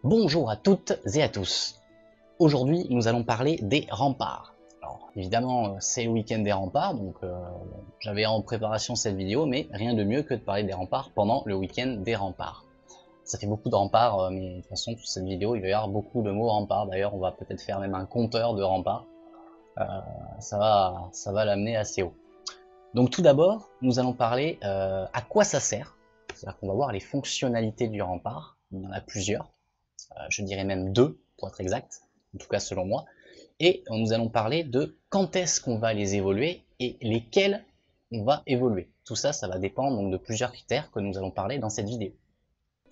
Bonjour à toutes et à tous. Aujourd'hui, nous allons parler des remparts. Alors, évidemment, c'est le week-end des remparts, donc j'avais en préparation cette vidéo, mais rien de mieux que de parler des remparts pendant le week-end des remparts. Ça fait beaucoup de remparts, mais de toute façon, toute cette vidéo, il va y avoir beaucoup de mots remparts. D'ailleurs, on va peut-être faire même un compteur de remparts. Euh, ça va l'amener assez haut. Donc tout d'abord, nous allons parler à quoi ça sert. C'est-à-dire qu'on va voir les fonctionnalités du rempart. Il y en a plusieurs. Je dirais même deux, pour être exact, en tout cas selon moi, et nous allons parler de quand est-ce qu'on va les évoluer et lesquels on va évoluer. Tout ça, ça va dépendre donc de plusieurs critères que nous allons parler dans cette vidéo.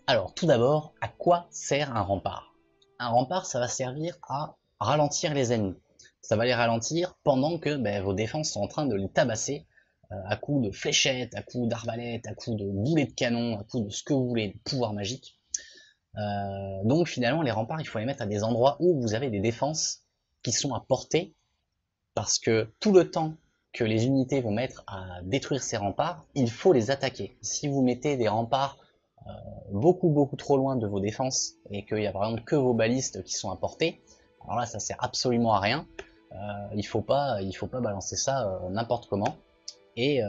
Alors tout d'abord, à quoi sert un rempart? Un rempart, ça va servir à ralentir les ennemis. Ça va les ralentir pendant que vos défenses sont en train de les tabasser à coups de fléchettes, à coups d'arbalètes, à coups de boulets de canon, à coups de ce que vous voulez, de pouvoirs magiques. Donc finalement, les remparts, il faut les mettre à des endroits où vous avez des défenses qui sont à portée, parce que tout le temps que les unités vont mettre à détruire ces remparts, il faut les attaquer. Si vous mettez des remparts beaucoup trop loin de vos défenses, et qu'il y a par exemple que vos balistes qui sont à portée, alors là ça sert absolument à rien. Il faut pas balancer ça n'importe comment, et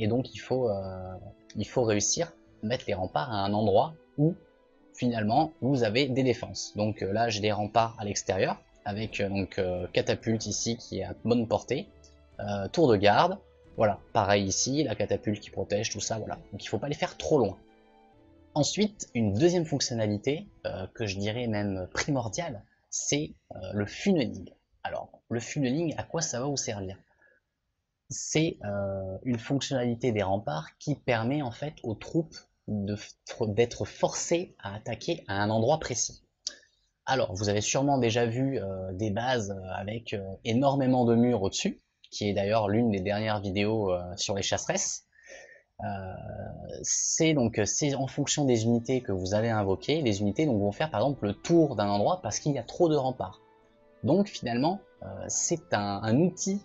donc il faut réussir à mettre les remparts à un endroit où finalement vous avez des défenses. Donc là j'ai des remparts à l'extérieur avec catapulte ici qui est à bonne portée, tour de garde, voilà, pareil ici, la catapulte qui protège, tout ça, voilà. Donc il ne faut pas les faire trop loin. Ensuite, une deuxième fonctionnalité que je dirais même primordiale, c'est le funneling. Alors, le funneling, à quoi ça va vous servir? C'est une fonctionnalité des remparts qui permet en fait aux troupes d'être forcées à attaquer à un endroit précis. Alors, vous avez sûrement déjà vu des bases avec énormément de murs au-dessus, qui est d'ailleurs l'une des dernières vidéos sur les chasseresses. C'est en fonction des unités que vous allez invoquer, les unités donc, vont faire par exemple le tour d'un endroit parce qu'il y a trop de remparts. Donc finalement, c'est un outil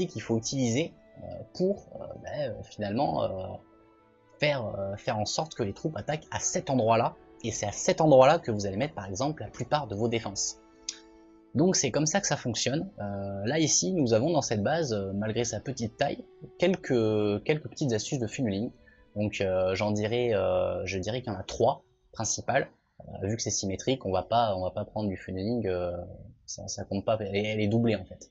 qu'il faut utiliser pour finalement faire en sorte que les troupes attaquent à cet endroit-là, et c'est à cet endroit-là que vous allez mettre par exemple la plupart de vos défenses. Donc c'est comme ça que ça fonctionne. Là ici, nous avons dans cette base, malgré sa petite taille, quelques petites astuces de funneling. Donc je dirais qu'il y en a trois principales. Vu que c'est symétrique, on va pas prendre du funneling, ça compte pas, elle est doublée en fait.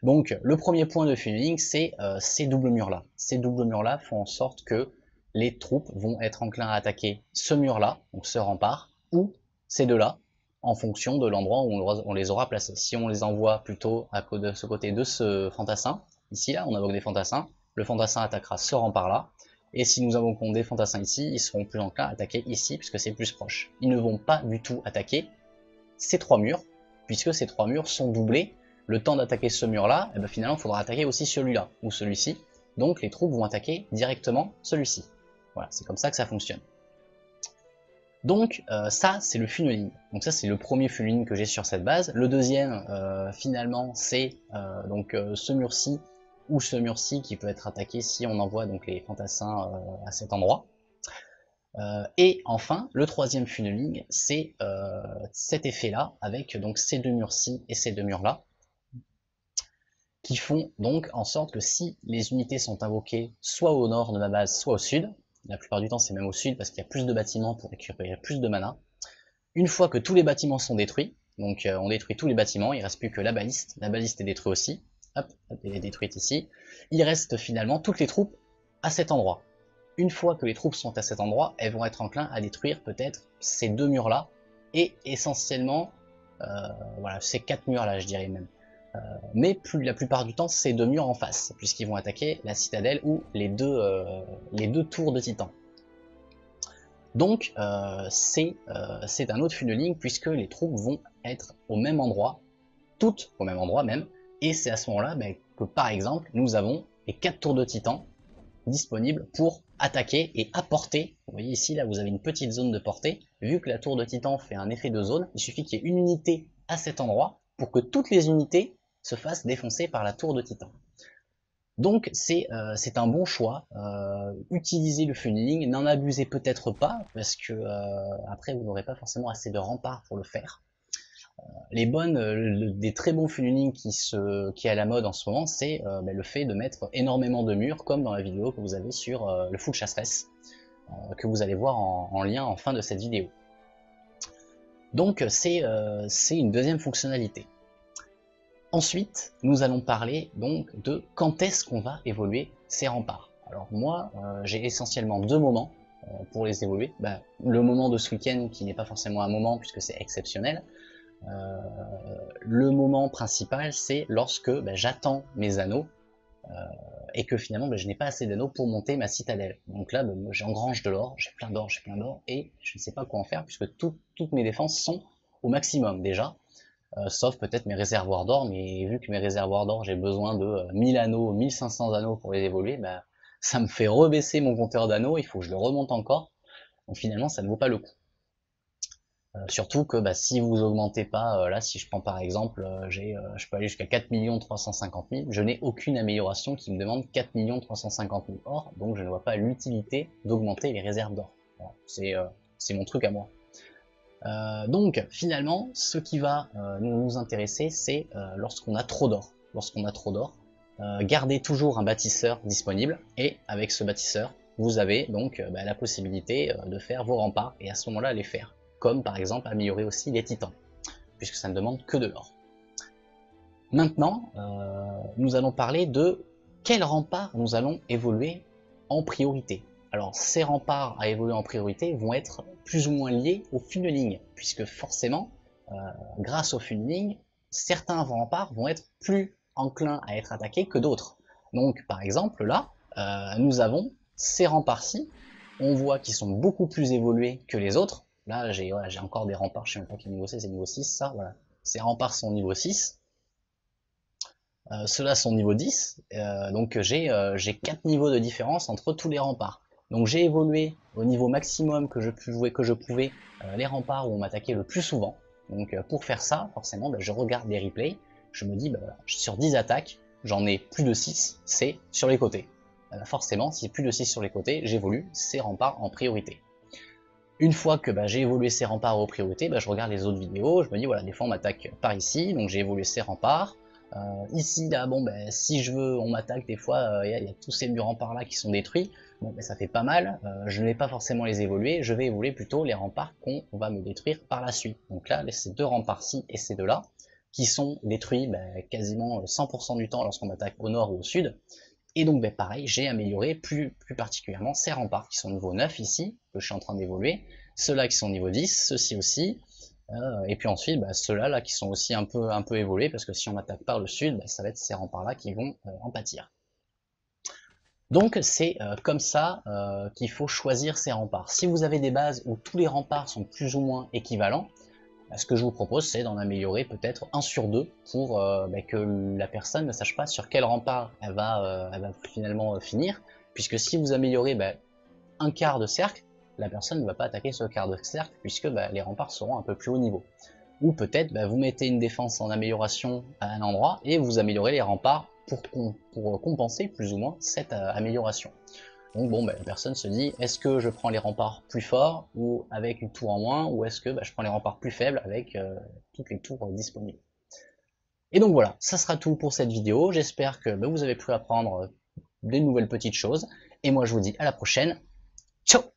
Donc le premier point de funneling, c'est ces doubles murs là. Ces doubles murs là font en sorte que les troupes vont être enclins à attaquer ce mur là, donc ce rempart, ou ces deux là, en fonction de l'endroit où on les aura placés. Si on les envoie plutôt à de ce côté de ce fantassin, ici là, on invoque des fantassins, le fantassin attaquera ce rempart là, et si nous invoquons des fantassins ici, ils seront plus enclins à attaquer ici, puisque c'est plus proche. Ils ne vont pas du tout attaquer ces trois murs, puisque ces trois murs sont doublés. Le temps d'attaquer ce mur-là, et finalement, il faudra attaquer aussi celui-là, ou celui-ci. Donc les troupes vont attaquer directement celui-ci. Voilà, c'est comme ça que ça fonctionne. Donc ça, c'est le funneling. Donc ça, c'est le premier funneling que j'ai sur cette base. Le deuxième, finalement, c'est ce mur-ci, ou ce mur-ci qui peut être attaqué si on envoie donc les fantassins à cet endroit. Et enfin, le troisième funneling, c'est cet effet-là, avec donc ces deux murs-ci et ces deux murs-là, qui font donc en sorte que si les unités sont invoquées soit au nord de ma base, soit au sud, la plupart du temps c'est même au sud parce qu'il y a plus de bâtiments pour récupérer plus de mana, une fois que tous les bâtiments sont détruits, donc on détruit tous les bâtiments, il ne reste plus que la baliste est détruite aussi, hop, elle est détruite ici, il reste finalement toutes les troupes à cet endroit. Une fois que les troupes sont à cet endroit, elles vont être enclins à détruire peut-être ces deux murs-là, et essentiellement, voilà, ces quatre murs-là, je dirais même. Mais la plupart du temps, ces deux murs en face, puisqu'ils vont attaquer la citadelle ou les deux tours de titan. Donc, c'est un autre funneling, puisque les troupes vont être au même endroit, toutes au même endroit même, et c'est à ce moment-là que, par exemple, nous avons les 4 tours de titan disponibles pour attaquer et apporter. Vous voyez ici, là, vous avez une petite zone de portée. Vu que la tour de titan fait un effet de zone, il suffit qu'il y ait une unité à cet endroit pour que toutes les unités se fassent défoncer par la tour de titan. Donc c'est un bon choix. Utilisez le funneling, n'en abusez peut-être pas, parce que après vous n'aurez pas forcément assez de remparts pour le faire. Des très bons funneling qui est à la mode en ce moment, c'est le fait de mettre énormément de murs, comme dans la vidéo que vous avez sur le full chasseresse, que vous allez voir en lien en fin de cette vidéo. Donc c'est une deuxième fonctionnalité. Ensuite, nous allons parler donc de quand est-ce qu'on va évoluer ces remparts. Alors moi, j'ai essentiellement deux moments pour les évoluer. Le moment de ce week-end qui n'est pas forcément un moment puisque c'est exceptionnel. Le moment principal, c'est lorsque j'attends mes anneaux et que finalement je n'ai pas assez d'anneaux pour monter ma citadelle. Donc là, j'engrange de l'or, j'ai plein d'or, et je ne sais pas quoi en faire puisque toutes mes défenses sont au maximum déjà. Sauf peut-être mes réservoirs d'or, mais vu que mes réservoirs d'or, j'ai besoin de 1000 anneaux, 1500 anneaux pour les évoluer, ça me fait rebaisser mon compteur d'anneaux, il faut que je le remonte encore, donc finalement ça ne vaut pas le coup. Surtout que si vous augmentez pas, là si je prends par exemple, je peux aller jusqu'à 4 350 000, je n'ai aucune amélioration qui me demande 4 350 000 or, donc je ne vois pas l'utilité d'augmenter les réserves d'or. Voilà, c'est mon truc à moi. Donc finalement, ce qui va nous intéresser, c'est lorsqu'on a trop d'or. Lorsqu'on a trop d'or, gardez toujours un bâtisseur disponible, et avec ce bâtisseur, vous avez donc la possibilité de faire vos remparts, et à ce moment-là les faire. Comme par exemple améliorer aussi les titans, puisque ça ne demande que de l'or. Maintenant, nous allons parler de quels remparts nous allons évoluer en priorité. Alors ces remparts à évoluer en priorité vont être plus ou moins liés au funneling, puisque forcément, grâce au funneling, certains remparts vont être plus enclins à être attaqués que d'autres. Donc par exemple là, nous avons ces remparts-ci, on voit qu'ils sont beaucoup plus évolués que les autres. Là j'ai encore des remparts, je sais même pas quel niveau c'est niveau 6, ça, voilà. Ces remparts sont niveau 6. Ceux-là sont niveau 10, donc j'ai 4 niveaux de différence entre tous les remparts. Donc j'ai évolué au niveau maximum que je pouvais les remparts où on m'attaquait le plus souvent. Donc pour faire ça, forcément, je regarde les replays, je me dis, sur 10 attaques, j'en ai plus de 6, c'est sur les côtés. Forcément, si plus de 6 sur les côtés, j'évolue ces remparts en priorité. Une fois que j'ai évolué ces remparts en priorité, je regarde les autres vidéos, je me dis, voilà, des fois on m'attaque par ici, donc j'ai évolué ces remparts. Ici, là, si je veux, on m'attaque, des fois, il y a tous ces murs remparts là qui sont détruits, ça fait pas mal, je ne vais pas forcément les évoluer, je vais évoluer plutôt les remparts qu'on va me détruire par la suite. Donc là, ces deux remparts-ci et ces deux-là, qui sont détruits quasiment 100% du temps lorsqu'on m'attaque au nord ou au sud, et donc pareil, j'ai amélioré plus particulièrement ces remparts qui sont niveau 9 ici, que je suis en train d'évoluer, ceux-là qui sont niveau 10, ceux-ci aussi, et puis ensuite ceux-là là, qui sont aussi un peu évolués, parce que si on m'attaque par le sud, ça va être ces remparts-là qui vont en pâtir. Donc c'est comme ça qu'il faut choisir ces remparts. Si vous avez des bases où tous les remparts sont plus ou moins équivalents, ce que je vous propose, c'est d'en améliorer peut-être 1 sur 2 pour que la personne ne sache pas sur quel rempart elle va finalement finir, puisque si vous améliorez un quart de cercle, la personne ne va pas attaquer ce quart de cercle, puisque les remparts seront un peu plus haut niveau. Ou peut-être vous mettez une défense en amélioration à un endroit, et vous améliorez les remparts pour compenser plus ou moins cette amélioration. Donc la personne se dit, est-ce que je prends les remparts plus forts ou avec une tour en moins, ou est-ce que je prends les remparts plus faibles avec toutes les tours disponibles. Et donc voilà, ça sera tout pour cette vidéo. J'espère que vous avez pu apprendre des nouvelles petites choses. Et moi je vous dis à la prochaine. Ciao!